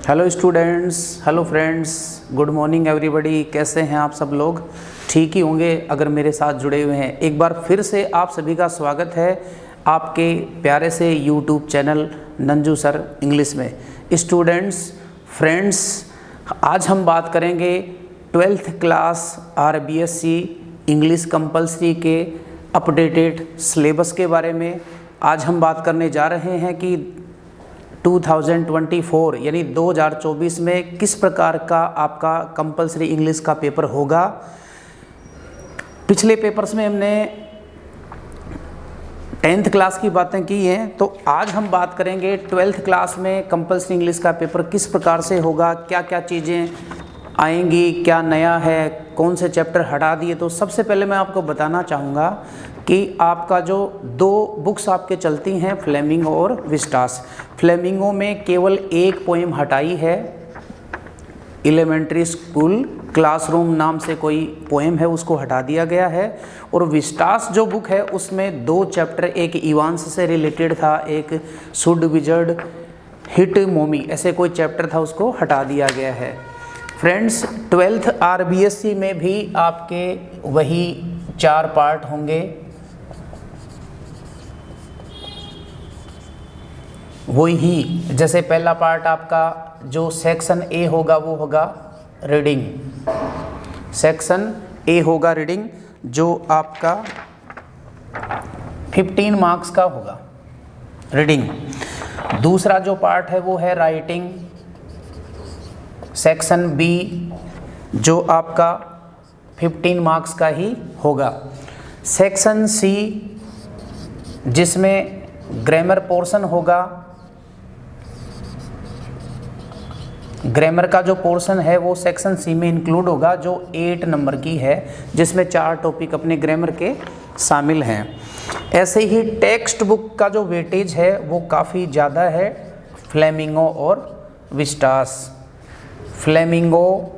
Hello students, hello friends, good morning everybody. कैसे हैं आप सब लोग? ठीक ही होंगे अगर मेरे साथ जुड़े हुए हैं। एक बार फिर से आप सभी का स्वागत है आपके प्यारे से यूट्यूब चैनल नंजू सर इंग्लिश में। स्टूडेंट्स, फ्रेंड्स, आज हम बात करेंगे 12th class RBSC English compulsory के अपडेटेड सिलेबस के बारे में। आज हम बात करने जा रहे हैं कि 2024 यानी 2024 में किस प्रकार का आपका कंपलसरी इंग्लिश का पेपर होगा। पिछले पेपर्स में हमने 10th क्लास की बातें की हैं, तो आज हम बात करेंगे 12th क्लास में कंपलसरी इंग्लिश का पेपर किस प्रकार से होगा, क्या क्या चीज़ें आएंगी, क्या नया है, कौन से चैप्टर हटा दिए। तो सबसे पहले मैं आपको बताना चाहूँगा कि आपका जो दो बुक्स आपके चलती हैं, फ्लेमिंगो और विस्टास। फ्लेमिंगो में केवल एक पोएम हटाई है, एलिमेंट्री स्कूल क्लासरूम नाम से कोई पोएम है, उसको हटा दिया गया है। और विस्टास जो बुक है उसमें दो चैप्टर, एक इवांस से रिलेटेड था, एक शुड विजर्ड हिट मोमी, ऐसे कोई चैप्टर था, उसको हटा दिया गया है। फ्रेंड्स, 12th RBSC में भी आपके वही 4 पार्ट होंगे। वही जैसे पहला पार्ट आपका जो सेक्शन ए होगा वो होगा रीडिंग। सेक्शन ए होगा रीडिंग, जो आपका 15 मार्क्स का होगा रीडिंग। दूसरा जो पार्ट है वो है राइटिंग। सेक्शन बी जो आपका 15 मार्क्स का ही होगा। सेक्शन सी जिसमें ग्रामर पोर्शन होगा, ग्रामर का जो पोर्शन है वो सेक्शन सी में इंक्लूड होगा, जो 8 नंबर की है, जिसमें 4 टॉपिक अपने ग्रामर के शामिल हैं। ऐसे ही टेक्स्ट बुक का जो वेटेज है वो काफ़ी ज़्यादा है फ्लेमिंगो और विस्टास। फ्लेमिंगो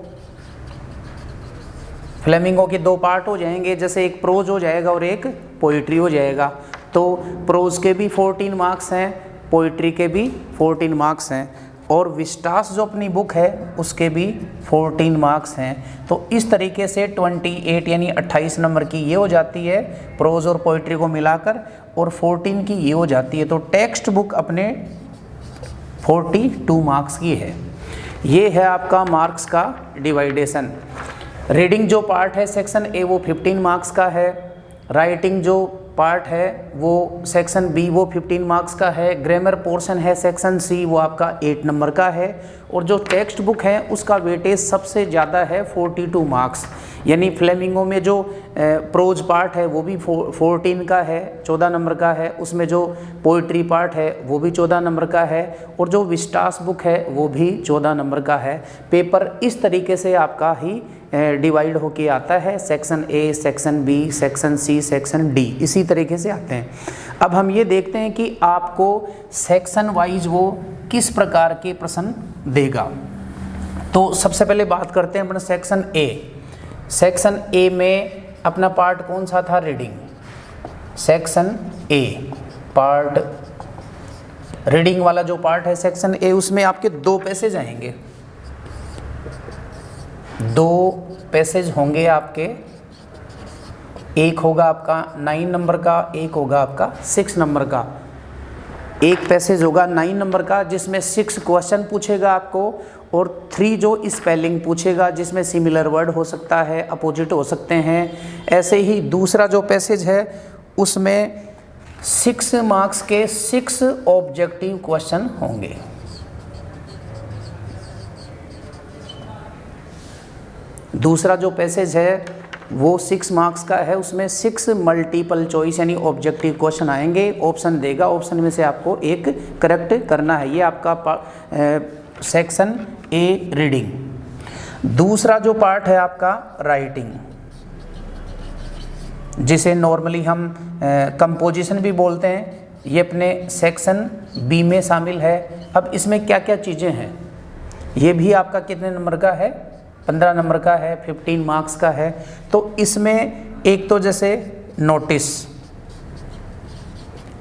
के 2 पार्ट हो जाएंगे, जैसे एक प्रोज हो जाएगा और एक पोइट्री हो जाएगा। तो प्रोज के भी 14 मार्क्स हैं, पोइट्री के भी 14 मार्क्स हैं, और विस्टास जो अपनी बुक है उसके भी 14 मार्क्स हैं। तो इस तरीके से 28 यानी 28 नंबर की ये हो जाती है प्रोज और पोइट्री को मिलाकर, और 14 की ये हो जाती है। तो टेक्स्ट बुक अपने 42 मार्क्स की है। ये है आपका मार्क्स का डिवाइडेशन। रीडिंग जो पार्ट है सेक्शन ए वो 15 मार्क्स का है। राइटिंग जो पार्ट है वो सेक्शन बी वो 15 मार्क्स का है। ग्रामर पोर्शन है सेक्शन सी वो आपका 8 नंबर का है। और जो टेक्स्ट बुक है उसका वेटेज सबसे ज़्यादा है 42 मार्क्स। यानी फ्लेमिंगो में जो प्रोज पार्ट है वो भी 14 का है, 14 नंबर का है। उसमें जो पोइट्री पार्ट है वो भी 14 नंबर का है, और जो विस्टास बुक है वो भी 14 नंबर का है। पेपर इस तरीके से आपका ही डिवाइड होके आता है, section A, section B, section C, section D, इसी तरीके से आते हैं। अब हम ये देखते हैं कि आपको सेक्शन वाइज वो किस प्रकार के प्रश्न देगा। तो सबसे पहले बात करते हैं अपना सेक्शन ए। सेक्शन ए में अपना पार्ट कौन सा था? Reading. Section A part, reading वाला जो पार्ट है सेक्शन ए, उसमें आपके 2 पैसेज आएंगे, 2 पैसेज होंगे आपके। एक होगा आपका 9 नंबर का, एक होगा आपका 6 नंबर का। एक पैसेज होगा 9 नंबर का जिसमें 6 क्वेश्चन पूछेगा आपको, और 3 जो स्पेलिंग पूछेगा, जिसमें सिमिलर वर्ड हो सकता है, अपोजिट हो सकते हैं। ऐसे ही दूसरा जो पैसेज है उसमें 6 मार्क्स के 6 ऑब्जेक्टिव क्वेश्चन होंगे। दूसरा जो पैसेज है वो 6 मार्क्स का है, उसमें 6 मल्टीपल चॉइस यानी ऑब्जेक्टिव क्वेश्चन आएंगे। ऑप्शन देगा, ऑप्शन में से आपको एक करेक्ट करना है। ये आपका सेक्शन ए रीडिंग। दूसरा जो पार्ट है आपका राइटिंग, जिसे नॉर्मली हम कंपोजिशन भी बोलते हैं, ये अपने सेक्शन बी में शामिल है। अब इसमें क्या क्या चीज़ें हैं, ये भी आपका कितने नंबर का है? 15 नंबर का है, 15 मार्क्स का है। तो इसमें एक तो जैसे नोटिस,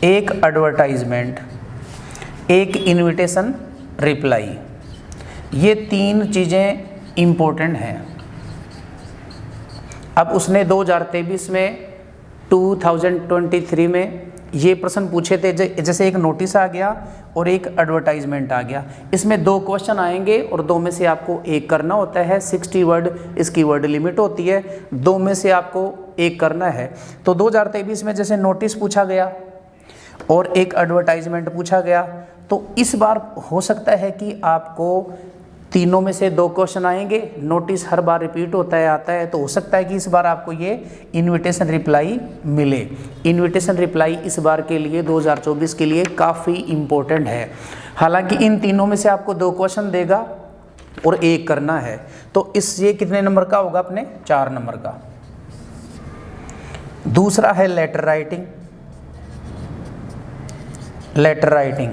एक एडवर्टाइजमेंट, एक इनविटेशन रिप्लाई, ये 3 चीज़ें इम्पोर्टेंट हैं। अब उसने 2023 में 2023 में ये प्रश्न पूछे थे, जैसे एक नोटिस आ गया और एक एडवर्टाइजमेंट आ गया, इसमें 2 क्वेश्चन आएंगे और 2 में से आपको एक करना होता है। 60 वर्ड इसकी वर्ड लिमिट होती है, 2 में से आपको एक करना है। तो 2023 में जैसे नोटिस पूछा गया और एक एडवर्टाइजमेंट पूछा गया, तो इस बार हो सकता है कि आपको तीनों में से 2 क्वेश्चन आएंगे। नोटिस हर बार रिपीट होता है, आता है, तो हो सकता है कि इस बार आपको ये इनविटेशन रिप्लाई मिले। इनविटेशन रिप्लाई इस बार के लिए 2024 के लिए काफ़ी इम्पोर्टेंट है। हालांकि इन तीनों में से आपको 2 क्वेश्चन देगा और एक करना है, तो इस ये कितने नंबर का होगा? अपने 4 नंबर का। दूसरा है लेटर राइटिंग। लेटर राइटिंग,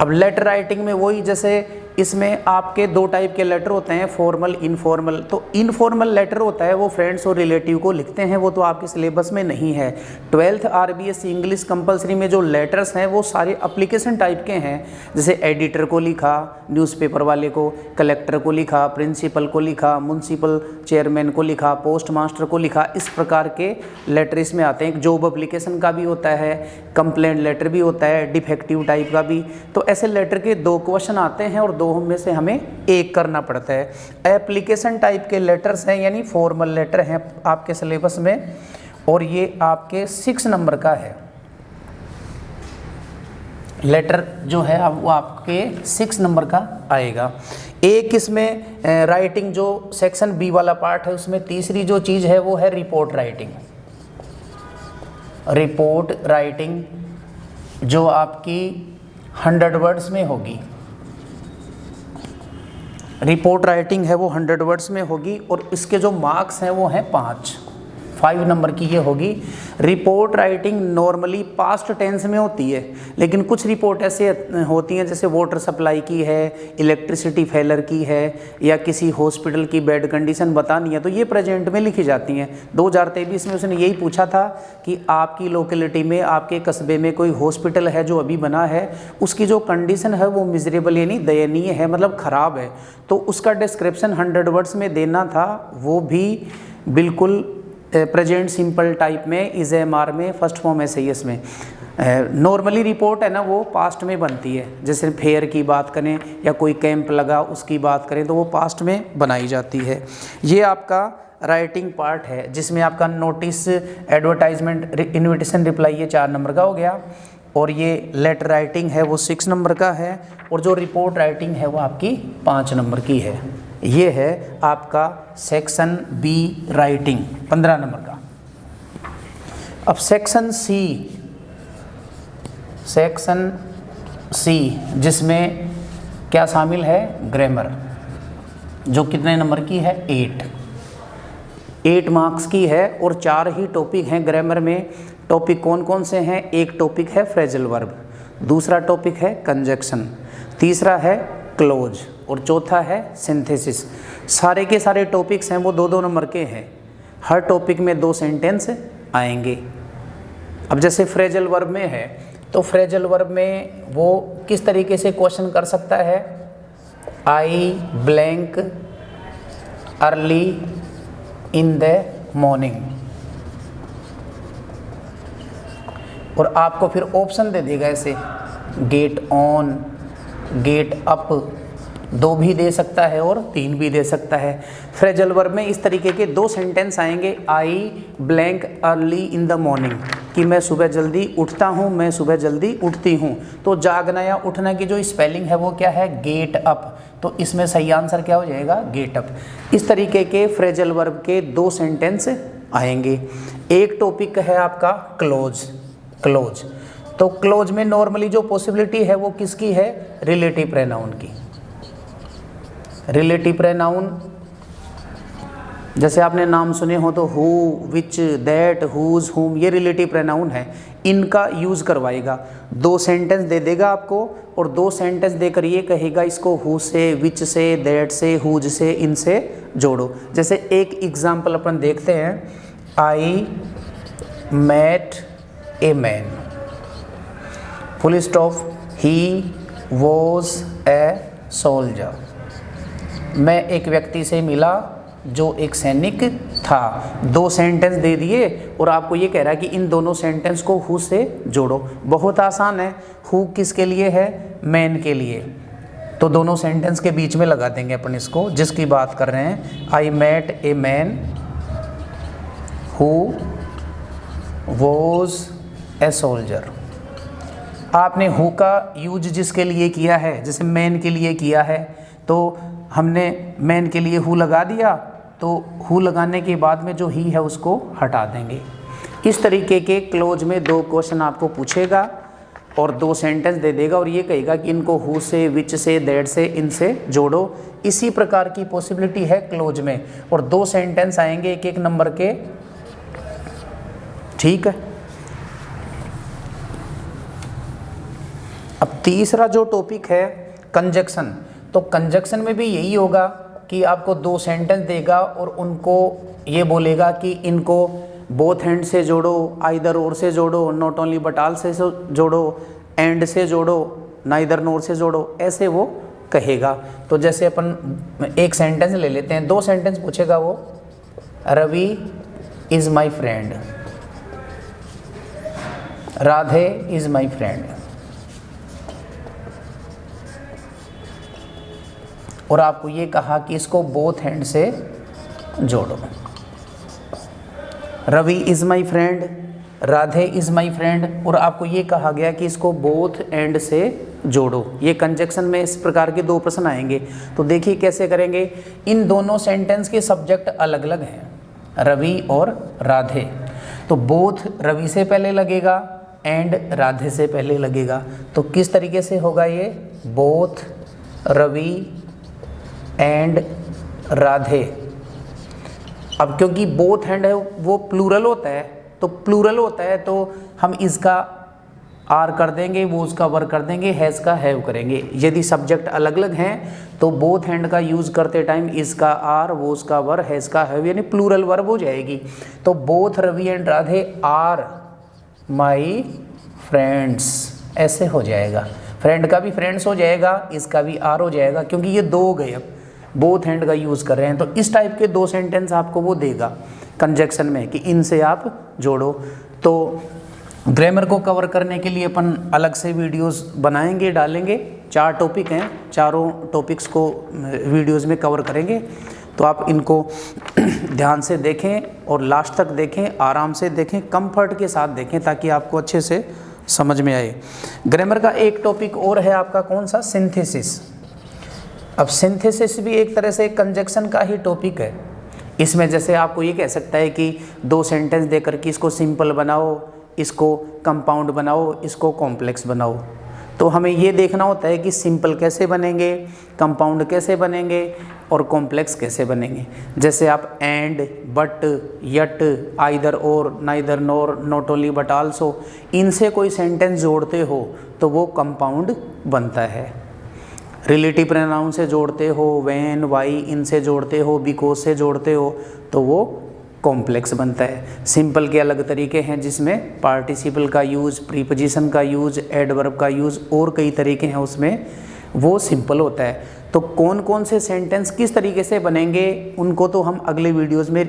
अब लेटर राइटिंग में वही, जैसे इसमें आपके 2 टाइप के लेटर होते हैं, फॉर्मल, इनफॉर्मल। तो इनफॉर्मल लेटर होता है वो फ्रेंड्स और रिलेटिव को लिखते हैं, वो तो आपके सिलेबस में नहीं है। 12th RBSc इंग्लिश कंपलसरी में जो लेटर्स हैं वो सारे एप्लीकेशन टाइप के हैं, जैसे एडिटर को लिखा, न्यूज़पेपर वाले को, कलेक्टर को लिखा, प्रिंसिपल को लिखा, म्युनिसिपल चेयरमैन को लिखा, पोस्ट मास्टर को लिखा, इस प्रकार के लेटर इसमें आते हैं। जॉब एप्लीकेशन का भी होता है, कंप्लेंट लेटर भी होता है, डिफेक्टिव टाइप का भी। तो ऐसे लेटर के 2 क्वेश्चन आते हैं और 2 में से हमें एक करना पड़ता है। एप्लीकेशन टाइप के लेटर्स हैं, यानी फॉर्मल लेटर हैं आपके सिलेबस में, और ये आपके 6 नंबर का है। लेटर जो है अब वो आपके 6 नंबर का आएगा। एक इसमें राइटिंग जो सेक्शन बी वाला पार्ट है, उसमें तीसरी जो चीज़ है वो है रिपोर्ट राइटिंग। रिपोर्ट राइटिंग जो आपकी 100 वर्ड्स में होगी। रिपोर्ट राइटिंग है वो 100 वर्ड्स में होगी और इसके जो मार्क्स हैं वो हैं 5 नंबर की ये होगी। Report writing normally past tense में होती है, लेकिन कुछ रिपोर्ट ऐसे होती हैं जैसे वाटर सप्लाई की है, इलेक्ट्रिसिटी फेलर की है, या किसी हॉस्पिटल की बेड कंडीशन बतानी है, तो ये प्रेजेंट में लिखी जाती हैं। 2023 में उसने यही पूछा था कि आपकी लोकेलिटी में, आपके कस्बे में कोई हॉस्पिटल है जो अभी बना है, उसकी जो कंडीशन है वो मिजरेबल यानी दयनीय है, मतलब ख़राब है, तो उसका डिस्क्रिप्शन 100 वर्ड्स में देना था। वो भी बिल्कुल प्रेजेंट सिंपल टाइप में, इज एम आर में, फर्स्ट फॉर्म एसआईएस में। नॉर्मली रिपोर्ट है ना वो पास्ट में बनती है, जैसे फेयर की बात करें या कोई कैंप लगा उसकी बात करें तो वो पास्ट में बनाई जाती है। ये आपका राइटिंग पार्ट है जिसमें आपका नोटिस, एडवर्टाइजमेंट, इन्विटेशन, रिप्लाई, ये 4 नंबर का हो गया, और ये लेटर राइटिंग है वो 6 नंबर का है, और जो रिपोर्ट राइटिंग है वो आपकी 5 नंबर की है। ये है आपका सेक्शन बी राइटिंग 15 नंबर का। अब सेक्शन सी जिसमें क्या शामिल है? ग्रामर, जो कितने नंबर की है? 8 मार्क्स की है, और 4 ही टॉपिक हैं ग्रामर में। टॉपिक कौन कौन से हैं? एक टॉपिक है फ्रेजल वर्ब, दूसरा टॉपिक है कंजक्शन, तीसरा है क्लोज, और चौथा है सिंथेसिस। सारे के सारे टॉपिक्स हैं वो 2-2 नंबर के हैं। हर टॉपिक में 2 सेंटेंस आएंगे। अब जैसे फ्रेजल वर्ब में है, तो फ्रेजल वर्ब में वो किस तरीके से क्वेश्चन कर सकता है? आई blank early in the morning, और आपको फिर ऑप्शन दे देगा ऐसे, गेट ऑन, गेट अप, 2 भी दे सकता है और 3 भी दे सकता है। फ्रेजल वर्ब में इस तरीके के 2 सेंटेंस आएंगे, आई blank early in the morning, कि मैं सुबह जल्दी उठता हूँ, मैं सुबह जल्दी उठती हूँ। तो जागना या उठना की जो स्पेलिंग है वो क्या है? Get up. तो इसमें सही आंसर क्या हो जाएगा? Get up. इस तरीके के फ्रेजल वर्ब के 2 सेंटेंस आएंगे। एक टॉपिक है आपका क्लोज। तो क्लोज में नॉर्मली जो पॉसिबिलिटी है वो किसकी है? रिलेटिव प्रोनाउन की। रिलेटिव प्रोनाउन जैसे आपने नाम सुने हो तो हु, विच, दैट, हुज, हुम, ये रिलेटिव प्रोनाउन है, इनका यूज़ करवाएगा। 2 सेंटेंस दे देगा आपको, और 2 सेंटेंस देकर ये कहेगा इसको हु से, विच से, दैट से, हुज से, इनसे जोड़ो। जैसे एक एग्जाम्पल अपन देखते हैं, I met a man, full stop, he was a soldier. मैं एक व्यक्ति से मिला जो एक सैनिक था। दो सेंटेंस दे दिए और आपको ये कह रहा है कि इन दोनों सेंटेंस को हु से जोड़ो। बहुत आसान है। हु किसके लिए है? मैन के लिए। तो दोनों सेंटेंस के बीच में लगा देंगे अपन इसको, जिसकी बात कर रहे हैं। I met a man who was a soldier. आपने हु का यूज जिसके लिए किया है, जैसे मैन के लिए किया है, तो हमने मैन के लिए हु लगा दिया, तो हु लगाने के बाद में जो ही है उसको हटा देंगे। इस तरीके के क्लोज में दो क्वेश्चन आपको पूछेगा और दो सेंटेंस दे देगा और ये कहेगा कि इनको हु से, विच से, दैट से, इनसे जोड़ो। इसी प्रकार की पॉसिबिलिटी है क्लोज में, और दो सेंटेंस आएंगे एक एक नंबर के। ठीक है। अब तीसरा जो टॉपिक है कंजक्शन, तो कंजक्शन में भी यही होगा कि आपको दो सेंटेंस देगा और उनको ये बोलेगा कि इनको बोथ हैंड से जोड़ो, आइदर और से जोड़ो, नॉट ओनली बट ऑल से जोड़ो, एंड से जोड़ो, नाइदर नोर से जोड़ो, ऐसे वो कहेगा। तो जैसे अपन एक सेंटेंस ले लेते हैं, दो सेंटेंस पूछेगा वो। Ravi is my friend, Radhe is my friend. और आपको ये कहा कि इसको बोथ हैंड से जोड़ो। Ravi is my friend, Radhe is my friend, और आपको ये कहा गया कि इसको बोथ एंड से जोड़ो। ये कंजक्शन में इस प्रकार के दो प्रश्न आएंगे। तो देखिए कैसे करेंगे। इन दोनों सेंटेंस के सब्जेक्ट अलग अलग हैं, रवि और राधे। तो बोथ रवि से पहले लगेगा, एंड राधे से पहले लगेगा। तो किस तरीके से होगा ये? Both Ravi and Radhe. अब क्योंकि बोथ हैंड है वो प्लूरल होता है, तो प्लूरल होता है तो हम इसका आर कर देंगे, वो उसका वर कर देंगे, हैज़ का हैव करेंगे। यदि सब्जेक्ट अलग अलग हैं तो बोथ हैंड का यूज़ करते टाइम इसका आर, वो उसका वर, हैज़ का हैव, यानी प्लूरल वर्ब हो जाएगी। तो both Ravi and Radhe are my friends, ऐसे हो जाएगा। फ्रेंड का भी फ्रेंड्स हो जाएगा, इसका भी आर हो जाएगा, क्योंकि ये दो हो गए। अब बोथ हैंड का यूज़ कर रहे हैं, तो इस टाइप के दो सेंटेंस आपको वो देगा कंजक्शन में कि इनसे आप जोड़ो। तो ग्रामर को कवर करने के लिए अपन अलग से वीडियोस बनाएंगे, डालेंगे। 4 टॉपिक हैं, चारों टॉपिक्स को वीडियोस में कवर करेंगे। तो आप इनको ध्यान से देखें और लास्ट तक देखें, आराम से देखें, कंफर्ट के साथ देखें, ताकि आपको अच्छे से समझ में आए। ग्रामर का एक टॉपिक और है आपका, कौन सा? सिंथेसिस। अब सिंथेसिस भी एक तरह से कंजक्शन का ही टॉपिक है। इसमें जैसे आपको ये कह सकता है कि दो सेंटेंस देकर के इसको सिंपल बनाओ, इसको कंपाउंड बनाओ, इसको कॉम्प्लेक्स बनाओ। तो हमें ये देखना होता है कि सिंपल कैसे बनेंगे, कंपाउंड कैसे बनेंगे और कॉम्प्लेक्स कैसे बनेंगे। जैसे आप एंड, बट, यट, आइदर और, neither NOR, not only but also, इनसे कोई सेंटेंस जोड़ते हो तो वो कंपाउंड बनता है। रिलेटिव प्रोनाउन से जोड़ते हो, व्हेन, वाई, इनसे जोड़ते हो, बिकॉज से जोड़ते हो, तो वो कॉम्प्लेक्स बनता है। सिंपल के अलग तरीके हैं जिसमें पार्टिसिपल का यूज़, प्रीपोजिशन का यूज़, एडवर्ब का यूज़ और कई तरीके हैं उसमें, वो सिंपल होता है। तो कौन कौन से सेंटेंस किस तरीके से बनेंगे उनको तो हम अगले वीडियोस में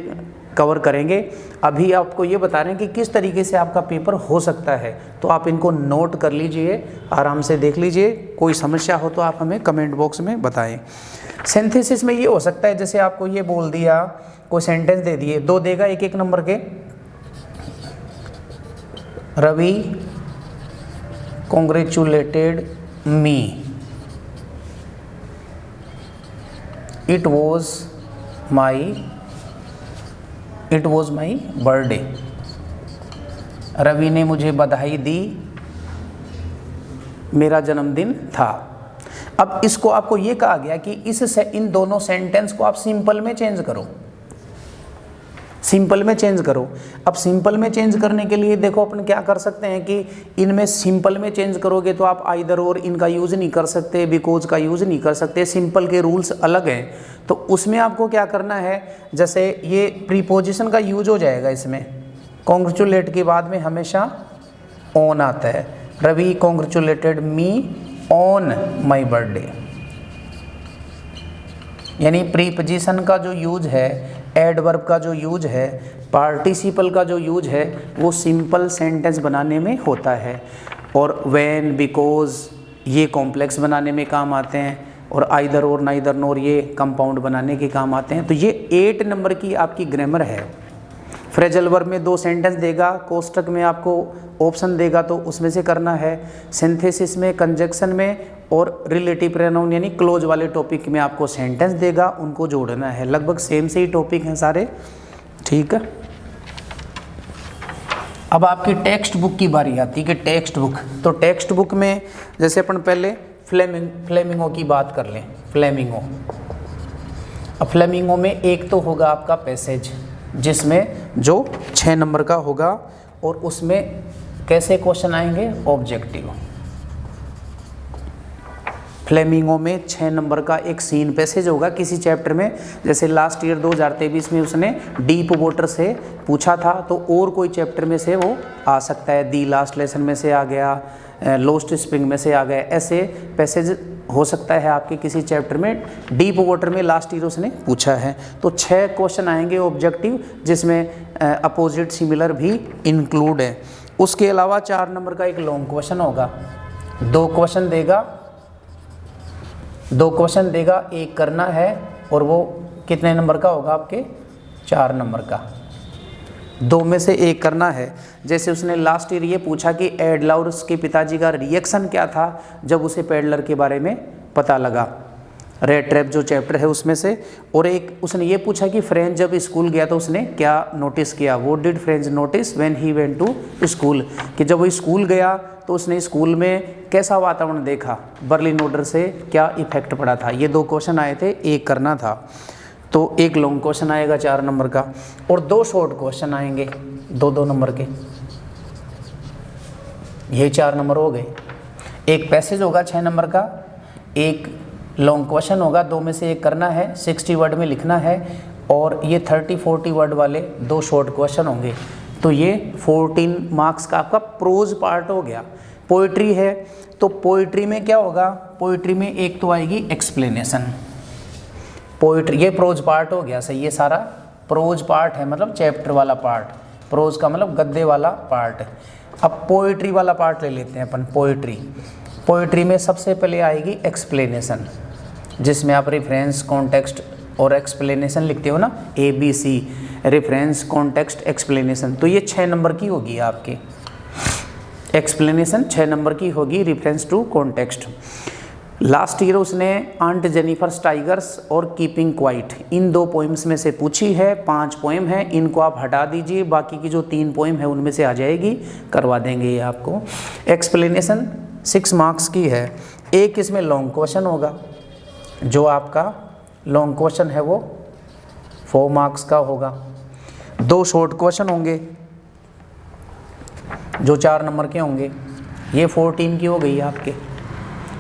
कवर करेंगे। अभी आपको ये बता रहे हैं कि किस तरीके से आपका पेपर हो सकता है, तो आप इनको नोट कर लीजिए, आराम से देख लीजिए। कोई समस्या हो तो आप हमें कमेंट बॉक्स में बताएं। सिंथेसिस में ये हो सकता है, जैसे आपको ये बोल दिया, कोई सेंटेंस दे दिए, दो देगा एक एक नंबर के। Ravi congratulated me, it was my birthday. Ravi ने मुझे बधाई दी, मेरा जन्मदिन था। अब इसको आपको ये कहा गया कि इन दोनों सेंटेंस को आप सिंपल में चेंज करो, सिंपल में चेंज करो। अब सिंपल में चेंज करने के लिए देखो अपन क्या कर सकते हैं कि इनमें सिंपल में चेंज करोगे तो आप आइदर और इनका यूज़ नहीं कर सकते, बिकॉज का यूज़ नहीं कर सकते, सिंपल के रूल्स अलग हैं। तो उसमें आपको क्या करना है, जैसे ये प्रीपोजिशन का यूज हो जाएगा इसमें, कॉन्ग्रेचुलेट के बाद में हमेशा ऑन आता है। Ravi congratulated me on my birthday, यानी प्रीपोजिशन का जो यूज है, एडवर्ब का जो यूज है, पार्टिसिपल का जो यूज है, वो सिंपल सेंटेंस बनाने में होता है। और व्हेन, बिकॉज ये कॉम्प्लेक्स बनाने में काम आते हैं, और आइदर और, नाइदर नोर ये कंपाउंड बनाने के काम आते हैं। तो ये 8 नंबर की आपकी ग्रामर है। फ्रेजल वर्ब में 2 सेंटेंस देगा, कोष्टक में आपको ऑप्शन देगा तो उसमें से करना है, सिंथेसिस में, कंजक्शन में, और रिलेटिव प्रोनाउन यानी क्लोज वाले टॉपिक में आपको सेंटेंस देगा, उनको जोड़ना है। लगभग सेम से ही टॉपिक हैं सारे, ठीक है। अब आपकी टेक्स्ट बुक की बारी आती है कि टेक्स्ट बुक, तो टेक्स्ट बुक में जैसे अपन पहले फ्लेमिंगो की बात कर लें। फ्लेमिंगो, अब फ्लेमिंगो में एक तो होगा आपका पैसेज, जिसमें जो 6 नंबर का होगा, और उसमें कैसे क्वेश्चन आएंगे, ऑब्जेक्टिव। फ्लेमिंगो में 6 नंबर का एक सीन पैसेज होगा किसी चैप्टर में, जैसे लास्ट ईयर 2023 में उसने डीप वाटर से पूछा था, तो और कोई चैप्टर में से वो आ सकता है, दी लास्ट लेसन में से आ गया, लोस्ट स्प्रिंग में से आ गया, ऐसे पैसेज हो सकता है आपके किसी चैप्टर में, डीप वाटर में लास्ट ईयर उसने पूछा है। तो 6 क्वेश्चन आएंगे ऑब्जेक्टिव, जिसमें अपोजिट सिमिलर भी इंक्लूड है। उसके अलावा 4 नंबर का एक लॉन्ग क्वेश्चन होगा, 2 क्वेश्चन देगा, एक करना है, और वो कितने नंबर का होगा आपके, 4 नंबर का। 2 में से एक करना है। जैसे उसने लास्ट ईयर ये पूछा कि एडलाउर के पिताजी का रिएक्शन क्या था जब उसे पेडलर के बारे में पता लगा, रेड ट्रैप जो चैप्टर है उसमें से। और एक उसने ये पूछा कि फ्रेंच जब स्कूल गया तो उसने क्या नोटिस किया, what did French notice when he went to school, कि जब वो स्कूल गया तो उसने स्कूल में कैसा वातावरण देखा, बर्लिन ऑर्डर से क्या इफेक्ट पड़ा था। ये 2 क्वेश्चन आए थे, एक करना था। तो एक लॉन्ग क्वेश्चन आएगा 4 नंबर का, और 2 शॉर्ट क्वेश्चन आएंगे 2-2 नंबर के, ये 4 नंबर हो गए। एक पैसेज होगा 6 नंबर का, एक लॉन्ग क्वेश्चन होगा, 2 में से एक करना है, 60 वर्ड में लिखना है, और ये 30-40 वर्ड वाले 2 शॉर्ट क्वेश्चन होंगे। तो ये 14 मार्क्स का आपका प्रोज पार्ट हो गया। पोइट्री है, तो पोइट्री में क्या होगा, पोइट्री में एक तो आएगी एक्सप्लेनेशन। पोइट्री ये प्रोज पार्ट हो गया, सही, ये सारा प्रोज पार्ट है, मतलब चैप्टर वाला पार्ट। प्रोज का मतलब गद्दे वाला पार्ट। अब पोइट्री वाला पार्ट ले लेते हैं अपन। पोइट्री में सबसे पहले आएगी एक्सप्लेनेशन, जिसमें आप रेफरेंस, कॉन्टेक्स्ट और एक्सप्लेनेशन लिखते हो ना, ABC, रेफरेंस, कॉन्टेक्स्ट, एक्सप्लेनेशन। तो ये 6 नंबर की होगी आपके। एक्सप्लेनेशन 6 नंबर की होगी, reference to context. Last year उसने आंट जेनिफर स्टाइगर्स और कीपिंग क्वाइट, इन 2 पोइम्स में से पूछी है। 5 पोइम है, इनको आप हटा दीजिए, बाकी की जो 3 पोइम है उनमें से आ जाएगी, करवा देंगे ये आपको। एक्सप्लेनेशन 6 मार्क्स की है। एक इसमें लॉन्ग क्वेश्चन होगा, जो आपका लॉन्ग क्वेश्चन है वो 4 मार्क्स का होगा। 2 शॉर्ट क्वेश्चन होंगे जो 4 नंबर के होंगे, ये 14 की हो गई आपके,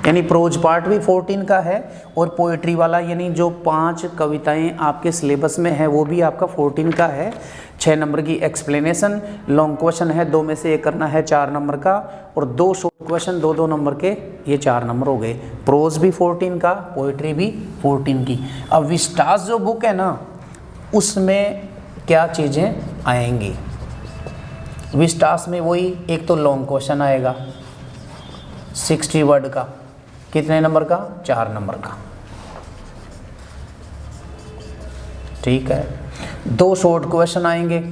यानी प्रोज पार्ट भी 14 का है, और पोइट्री वाला यानी जो 5 कविताएं आपके सिलेबस में है वो भी आपका 14 का है। 6 नंबर की एक्सप्लेनेशन, लॉन्ग क्वेश्चन है, 2 में से एक करना है 4 नंबर का, और 2 शॉर्ट क्वेश्चन 2-2 नंबर के, ये 4 नंबर हो गए। प्रोज भी 14 का, पोइट्री भी 14 की। अब विस्टास जो बुक है ना, उसमें क्या चीज़ें आएंगी। विस्टास में वही एक तो लॉन्ग क्वेश्चन आएगा 60 वर्ड का, कितने नंबर का, 4 नंबर का, ठीक है। 2 शॉर्ट क्वेश्चन आएंगे,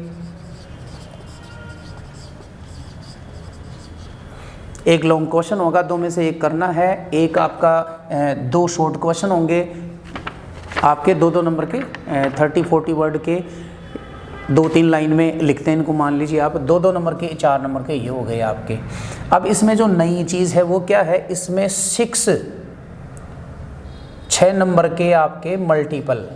एक लॉन्ग क्वेश्चन होगा, 2 में से एक करना है। एक आपका 2 शॉर्ट क्वेश्चन होंगे आपके 2-2 नंबर के, 30-40 वर्ड के, 2-3 लाइन में लिखते हैं इनको, मान लीजिए आप 2-2 नंबर के, 4 नंबर के, ये हो गए आपके। अब इसमें जो नई चीज़ है वो क्या है, इसमें 6 नंबर के आपके मल्टीपल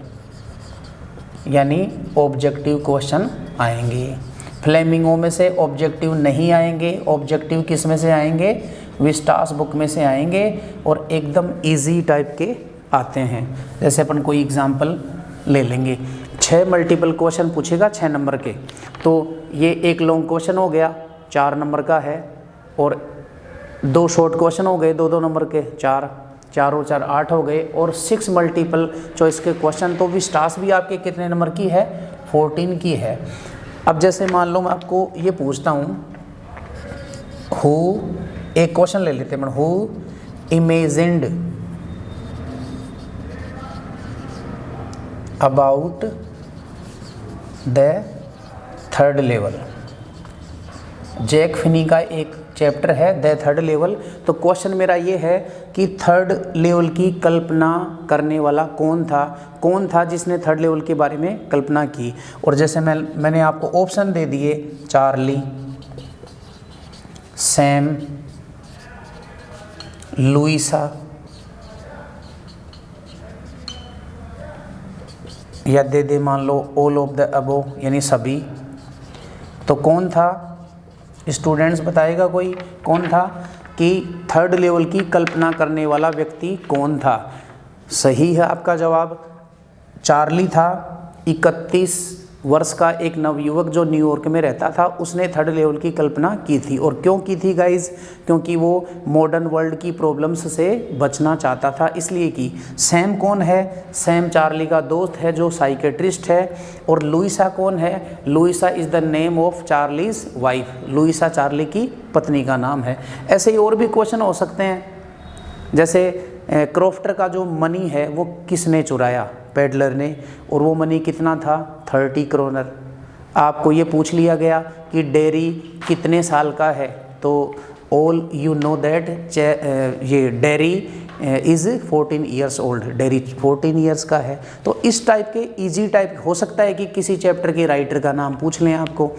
यानी ऑब्जेक्टिव क्वेश्चन आएंगे। फ्लेमिंगो में से ऑब्जेक्टिव नहीं आएंगे, ऑब्जेक्टिव किस में से आएंगे, विस्टास बुक में से आएंगे, और एकदम इजी टाइप के आते हैं। जैसे अपन कोई एग्जांपल ले लेंगे, 6 मल्टीपल क्वेश्चन पूछेगा 6 नंबर के, तो ये एक लॉन्ग क्वेश्चन हो गया 4 नंबर का है, और 2 शॉर्ट क्वेश्चन हो गए 2-2 नंबर के, 4 4 और 4 8 हो गए, और 6 मल्टीपल चॉइस के क्वेश्चन। तो विस्टास भी आपके कितने नंबर की है? 14 की है। अब जैसे मान लो मैं आपको ये पूछता हूँ, एक क्वेश्चन ले लेते हैं, who imagined about the third level. Jack Finney का एक चैप्टर है द थर्ड लेवल। तो क्वेश्चन मेरा ये है कि थर्ड लेवल की कल्पना करने वाला कौन था जिसने थर्ड लेवल के बारे में कल्पना की। और जैसे मैंने आपको ऑप्शन दे दिए, चार्ली, सैम, लुइसा, या दे मान लो ऑल ऑफ द अबो, यानी सभी। तो कौन था? स्टूडेंट्स बताएगा कोई कौन था कि थर्ड लेवल की कल्पना करने वाला व्यक्ति कौन था? सही है आपका जवाब, चार्ली था। 31 वर्ष का एक नवयुवक जो न्यूयॉर्क में रहता था, उसने थर्ड लेवल की कल्पना की थी। और क्यों की थी गाइज? क्योंकि वो मॉडर्न वर्ल्ड की प्रॉब्लम्स से बचना चाहता था, इसलिए की। सैम कौन है? सैम चार्ली का दोस्त है जो साइकेट्रिस्ट है। और लुइसा कौन है? Louisa is the name of Charlie's wife. Louisa Charlie की पत्नी का नाम है। ऐसे ही और भी क्वेश्चन हो सकते हैं, जैसे क्रॉफ्टर का जो मनी है वो किसने चुराया? पेडलर ने। और वो मनी कितना था? 30 क्रोनर। आपको ये पूछ लिया गया कि डेरी कितने साल का है, तो ऑल यू नो दैट ये dairy is 14 years old. Dairy 14 years का है। तो इस टाइप के इजी टाइप हो सकता है कि किसी चैप्टर के राइटर का नाम पूछ लें आपको।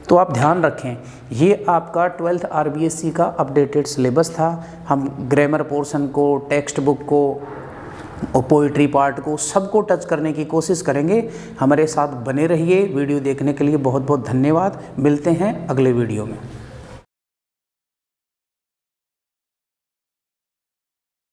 तो आप ध्यान रखें, ये आपका 12th RBSC का अपडेटेड सिलेबस था। हम ग्रामर पोर्शन को, टेक्स्ट बुक को और पोइट्री पार्ट को सबको टच करने की कोशिश करेंगे। हमारे साथ बने रहिए। वीडियो देखने के लिए बहुत बहुत धन्यवाद। मिलते हैं अगले वीडियो में।